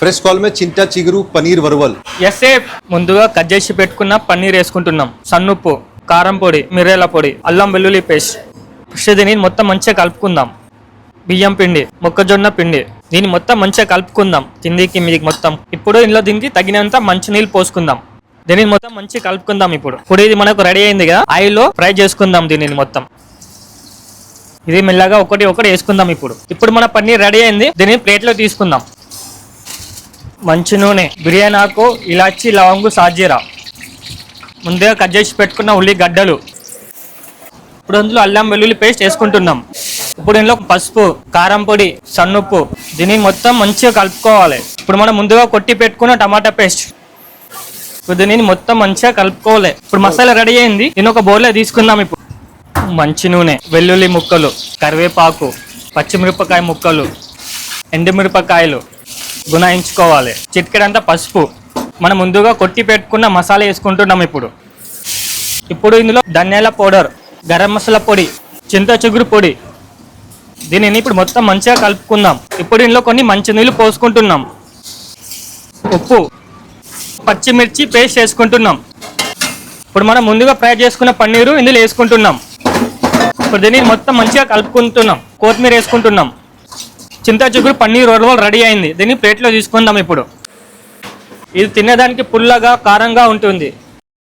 Press call మే చింతా చిగురు పనీర్ వరవల్. ఎస్ఏఫ్ ముందుగా cut చేసి పెట్టుకున్న పన్నీర్ వేసుకుంటున్నాం. సన్నుప్పు, కారం పొడి, మిరియాల పొడి, అల్లం వెల్లుల్లి పేస్ట్. దీన్ని మొత్తం మంచిగా కలుపుకుందాం. బియ్యం పిండి, మొక్కజొన్న పిండి, దీన్ని మొత్తం మంచిగా కలుపుకుందాం కిందికి మీదికి మొత్తం. ఇప్పుడు ఇందులో దీనికి తగినంత మంచినీళ్ళు పోసుకుందాం. దీనిని మొత్తం మంచిగా కలుపుకుందాం. ఇప్పుడు ఇది మనకు రెడీ అయింది కదా, ఆయిల్లో ఫ్రై చేసుకుందాం దీనిని మొత్తం. ఇది మెల్లగా ఒకటి వేసుకుందాం. ఇప్పుడు మన పన్నీర్ రెడీ అయింది. దీన్ని ప్లేట్లో తీసుకుందాం. మంచి నూనె, బిర్యానీ ఆకు, ఇలాచి, లవంగు, సాజీరా, ముందుగా కట్ చేసి పెట్టుకున్న ఉల్లిగడ్డలు. ఇప్పుడు అందులో అల్లం వెల్లుల్లి పేస్ట్ వేసుకుంటున్నాం. ఇప్పుడు ఇందులో పసుపు, కారం పొడి, సన్నుప్పు, దీన్ని మొత్తం మంచిగా కలుపుకోవాలి. ఇప్పుడు మనం ముందుగా కొట్టి పెట్టుకున్న టమాటా పేస్ట్. ఇప్పుడు దీన్ని మొత్తం మంచిగా కలుపుకోవాలి. ఇప్పుడు మసాలా రెడీ అయింది. దీన్ని ఒక బౌల్లో తీసుకుందాం. ఇప్పుడు మంచి నూనె, వెల్లుల్లి ముక్కలు, కరివేపాకు, పచ్చిమిరపకాయ ముక్కలు, ఎండుమిరపకాయలు గుణాయించుకోవాలి. చిటికెడంతా పసుపు, మనం ముందుగా కొట్టి పెట్టుకున్న మసాలా వేసుకుంటున్నాం. ఇప్పుడు ఇందులో ధనియాల పౌడర్, గరం మసాలా పొడి, చింత చిగురు పొడి, దీనిని ఇప్పుడు మొత్తం మంచిగా కలుపుకుందాం. ఇప్పుడు ఇందులో కొన్ని మంచి నీళ్ళు పోసుకుంటున్నాం. ఉప్పు, పచ్చిమిర్చి పేస్ట్ వేసుకుంటున్నాం. ఇప్పుడు మనం ముందుగా ఫ్రై చేసుకున్న పన్నీరు ఇందులో వేసుకుంటున్నాం. ఇప్పుడు దీన్ని మొత్తం మంచిగా కలుపుకుంటున్నాం. కొత్తిమీర వేసుకుంటున్నాం. చింత చిగురు పన్నీర్ రోల్ రెడీ అయింది. దీన్ని ప్లేట్లో తీసుకుందాం. ఇప్పుడు ఇది తినేదానికి పుల్లగా, కారంగా ఉంటుంది.